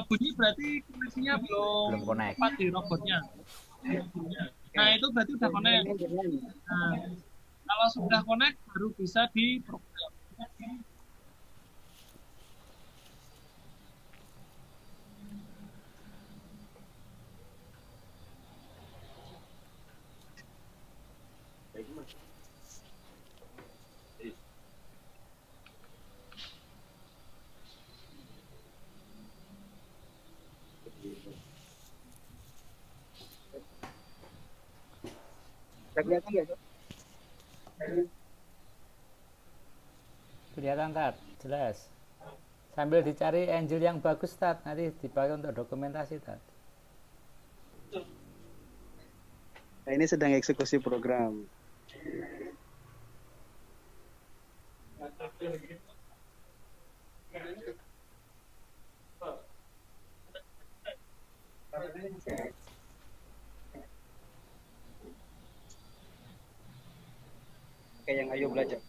bunyi berarti koneksinya belum connect. tepat di robotnya. Nah itu berarti udah connect. Nah, kalau sudah connect baru bisa diprogram. Kelihatan ya, Cok? Kelihatan Tat, jelas. Sambil dicari angel yang bagus Tat, nanti dipakai untuk dokumentasi Tat. Nah, ini sedang eksekusi program. Oke, yang ayo belajar.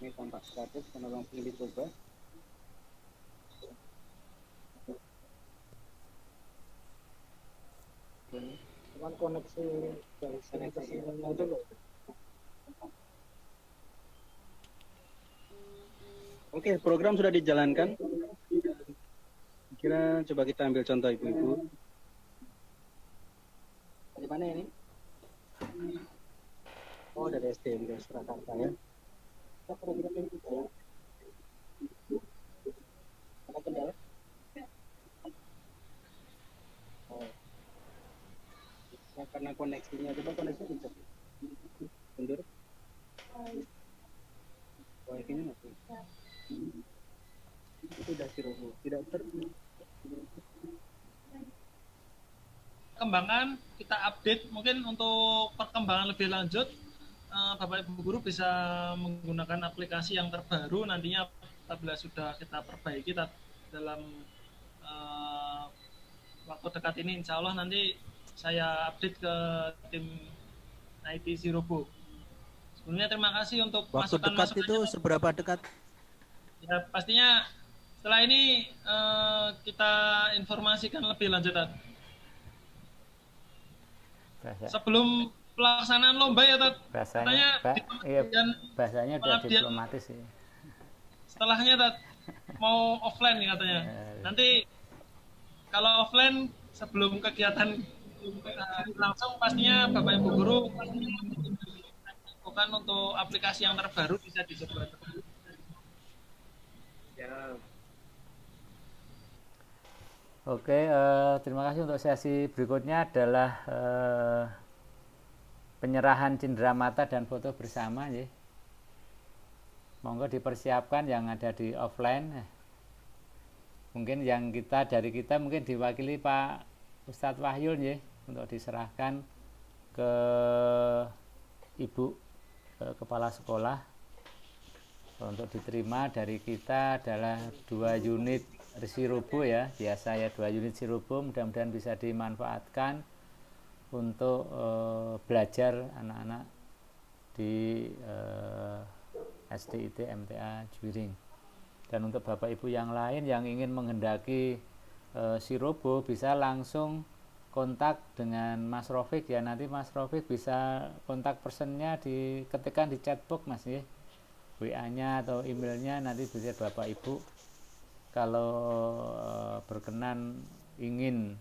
Ini tampak 100 karena langsung dicoba. Cuman koneksi dari sini ke sini dulu. Oke, program sudah dijalankan. Kira coba kita ambil contoh ibu-ibu. Dari mana ini? Oh, dari SDM dari Surakarta ya. Kita program yang kita ya. Ada kendala? Oh. Ya, karena koneksinya, coba koneksi dicek. Mundur. Wifi-nya mati. Itu sudah sirup. Tidak Perkembangan kita update mungkin untuk perkembangan lebih lanjut Bapak Ibu guru bisa menggunakan aplikasi yang terbaru nantinya apabila sudah kita perbaiki dalam waktu dekat ini insya Allah nanti saya update ke tim IT Sirobo. Sebelumnya terima kasih untuk waktu dekat itu seberapa dekat? Ya pastinya setelah ini kita informasikan lebih lanjut. Sebelum pelaksanaan lomba ya Tat. Bahasanya, bahasanya udah diplomatis sih. Setelahnya Tat mau offline nih katanya. Nanti kalau offline sebelum kegiatan langsung pastinya Bapak Ibu guru bukan untuk aplikasi yang terbaru bisa dicoba. Ya. Oke, terima kasih. Untuk sesi berikutnya adalah penyerahan cindera mata dan foto bersama ya. Monggo dipersiapkan yang ada di offline. Mungkin yang dari kita mungkin diwakili Pak Ustadz Wahyul ya, untuk diserahkan ke Ibu Kepala Sekolah. Untuk diterima dari kita adalah 2 unit sirobo ya, biasa ya 2 unit sirobo, mudah-mudahan bisa dimanfaatkan untuk belajar anak-anak di SDIT MTA Juwiring. Dan untuk Bapak Ibu yang lain yang ingin menghendaki sirobo bisa langsung kontak dengan Mas Rofik ya, nanti Mas Rofik bisa kontak personnya diketikkan di chatbox Mas ya, WA-nya atau emailnya nanti bisa Bapak Ibu kalau berkenan ingin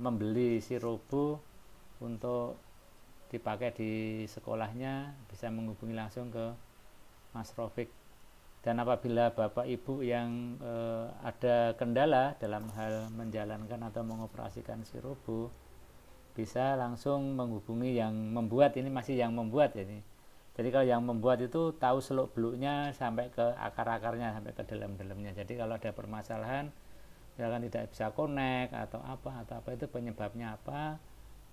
membeli sirobo untuk dipakai di sekolahnya bisa menghubungi langsung ke Mas Rofik. Dan apabila Bapak Ibu yang ada kendala dalam hal menjalankan atau mengoperasikan sirobo bisa langsung menghubungi yang membuat, ini masih yang membuat ya ini. Jadi kalau yang membuat itu tahu seluk-beluknya sampai ke akar-akarnya, sampai ke dalam-dalamnya. Jadi kalau ada permasalahan, misalkan tidak bisa connect atau apa itu penyebabnya apa,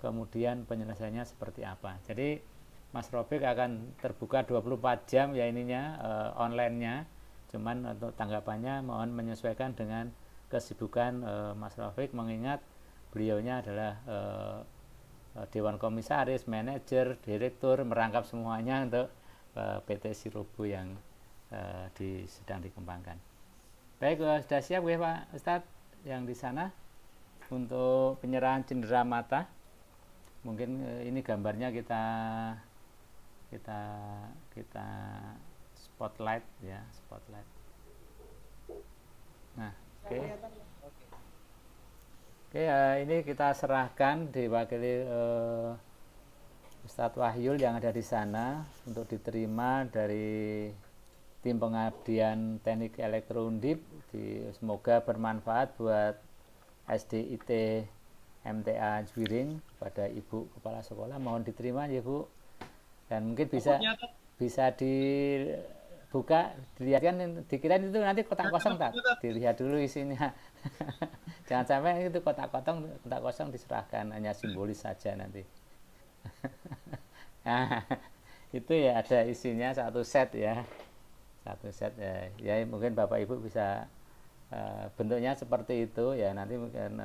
kemudian penyelesaiannya seperti apa. Jadi Mas Rofik akan terbuka 24 jam ya ininya online-nya. Cuman untuk tanggapannya mohon menyesuaikan dengan kesibukan Mas Rofik, mengingat beliaunya adalah Dewan Komisaris, manajer, direktur, merangkap semuanya untuk PT Sirobo yang sedang dikembangkan. Baik, sudah siap ya Pak Ustadz? yang di sana untuk penyerahan cendera mata. Mungkin ini gambarnya kita spotlight ya, spotlight. Nah, oke. Oke, ini kita serahkan diwakili Ustadz Wahyul yang ada di sana untuk diterima dari tim pengabdian teknik elektro Undip. Semoga bermanfaat buat SDIT MTA Juwiring. Pada Ibu Kepala Sekolah mohon diterima ya Bu, dan mungkin bisa dibuka, dilihat kan, dikirain itu nanti kotak kosong, tak dilihat dulu isinya. Jangan sampai itu kotak kosong diserahkan, hanya simbolis saja nanti. Nah, itu ya ada isinya satu set ya, ya mungkin Bapak Ibu bisa bentuknya seperti itu ya, nanti mungkin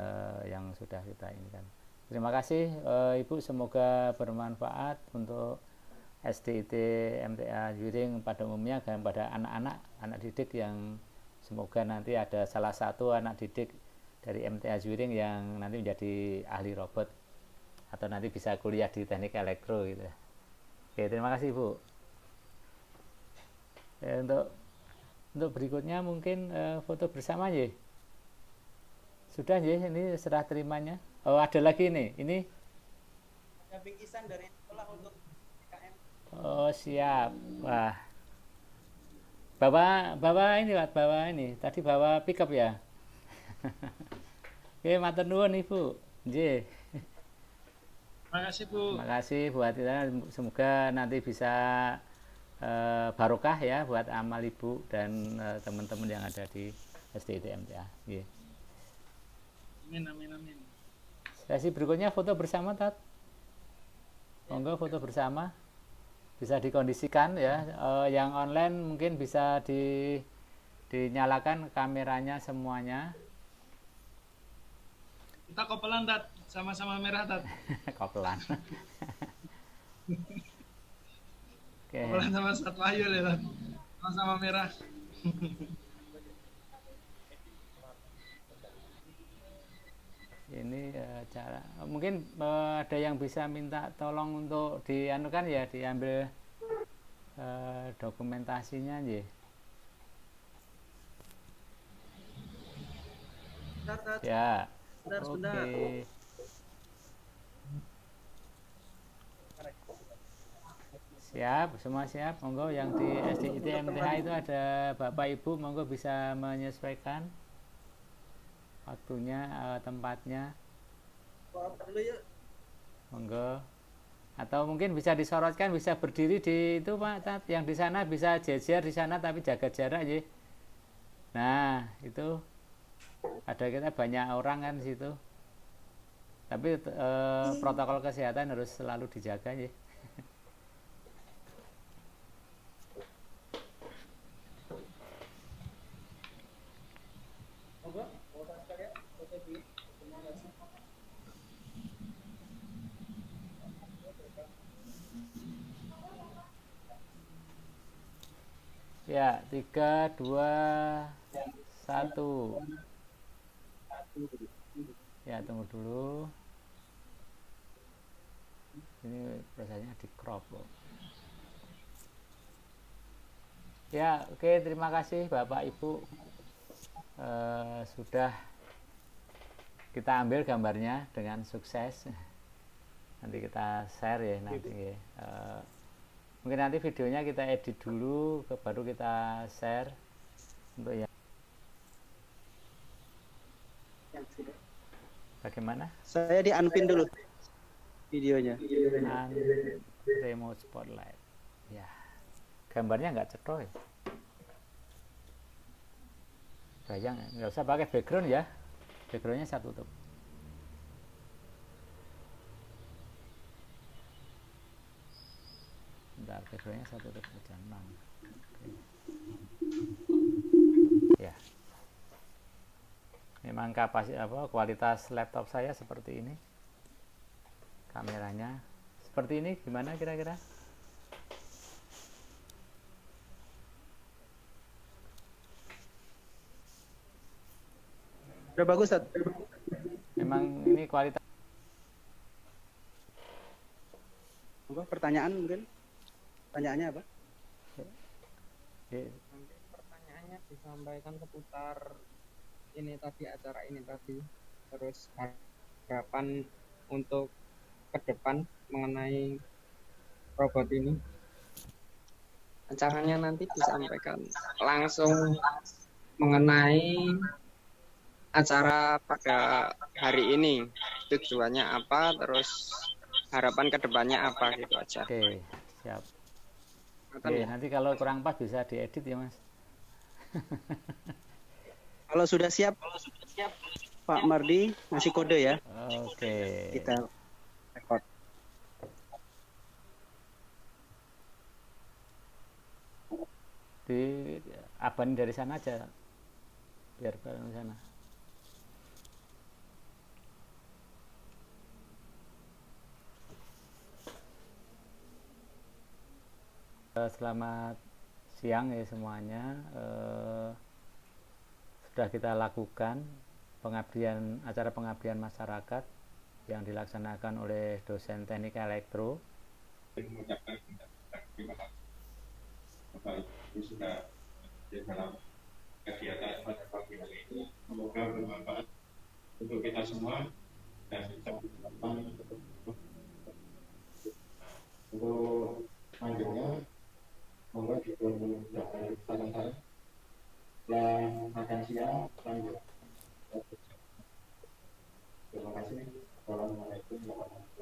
yang sudah kita ini kan. Terima kasih Ibu, semoga bermanfaat untuk SDIT MTA Juwiring pada umumnya dan pada anak didik yang semoga nanti ada salah satu anak didik dari MTA Juwiring yang nanti menjadi ahli robot atau nanti bisa kuliah di teknik elektro gitu. Oke, terima kasih Bu. Untuk berikutnya mungkin foto bersama ya. Sudah ya, ini serah terimanya. Oh, ada lagi nih. Ini ada bingkisan dari sekolah untuk PKM. Oh, siap. Wah. Bawa ini. Tadi bawa pickup ya. Oke, matur nuwun Ibu. Nggih. Makasih Bu. Makasih buat kita, semoga nanti bisa barokah ya buat amal Ibu dan teman-teman yang ada di SDIT MTA. Nggih. Amin. Sesi berikutnya foto bersama, Tat. Monggo foto bersama. Bisa dikondisikan ya. Yang online mungkin bisa dinyalakan kameranya semuanya. Kita kopelan, Tat. Sama-sama merah, Tat. Kopelan. Oke. Kopelan sama Ustadz Wahyul ya, Tat. Sama-sama merah. Ini cara mungkin ada yang bisa minta tolong untuk dianukan ya, diambil dokumentasinya ya. Ya. Oke. Siap, semua siap. Monggo yang di SDIT MTH itu ada Bapak Ibu, monggo bisa menyesuaikan waktunya, tempatnya. Monggo. Atau mungkin bisa disorotkan, bisa berdiri di itu Pak Tat, yang di sana bisa jejer di sana tapi jaga jarak ya. Nah, itu ada kita banyak orang kan di situ. Tapi protokol kesehatan harus selalu dijaga ya. Ya, 3, 2, 1. Ya, tunggu dulu. Ini prosesnya di crop loh. Ya, oke, terima kasih Bapak Ibu. Sudah kita ambil gambarnya dengan sukses. Nanti kita share ya nanti. Mungkin nanti videonya kita edit dulu, baru kita share untuk yang bagaimana? Saya di unpin dulu videonya. Remote spotlight. Ya, gambarnya nggak cetha ya. Bayang, nggak usah pakai background ya. Backgroundnya saya tutup. Bentar, backgroundnya saya tutup aja. Ya. Memang kualitas laptop saya seperti ini. Kameranya seperti ini, gimana kira-kira? Udah bagus, Ustaz. Memang ini kualitas. Apa pertanyaan mungkin? Pertanyaannya apa? Nanti pertanyaannya disampaikan seputar ini tadi, acara ini tadi, terus harapan untuk ke depan mengenai robot ini. Acaranya nanti disampaikan langsung mengenai acara pada hari ini, tujuannya apa, terus harapan kedepannya apa, gitu aja. Oke, siap. Ngoten Oke, ya. nanti kalau kurang pas bisa diedit ya Mas. Kalau sudah siap, Pak Mardi ngasih kode ya. Oke. Kita record. Di abang dari sana aja, biar bareng sana. Selamat siang ya semuanya. Sudah kita lakukan acara pengabdian masyarakat yang dilaksanakan oleh dosen teknik elektro. Mengucapkan terima kasih Bapak Ibu sudah di dalam kegiatan pada pagi hari ini. Semoga bermanfaat untuk kita semua dan bisa bermanfaat untuk selanjutnya. Semoga diberikan saran-saran yang makan siang lanjut. Terima kasih. Assalamualaikum warahmatullahi wabarakatuh.